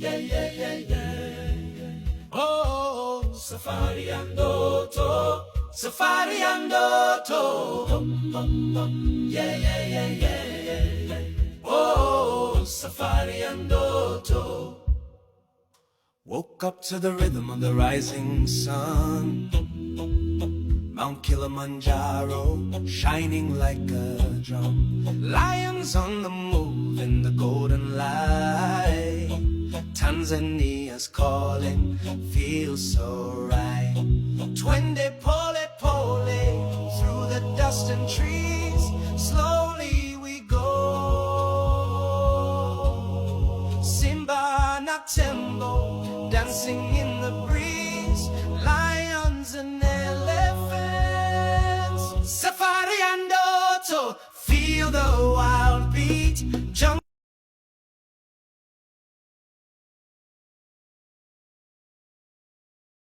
Yeah, yeah, yeah, yeah. Oh, safari and auto, safari and auto. Yeah, yeah, yeah, yeah, yeah. Oh, safari and auto. Woke up to the rhythm of the rising sun. Mount Kilimanjaro, shining like a drum. Lions on the move in the golden light. Tanzania's calling, feels so right. Twende pole pole, through the dust and trees, slowly we go. Simba na tembo, dancing in the breeze, lions and elephants. Safari and auto, feel the wild.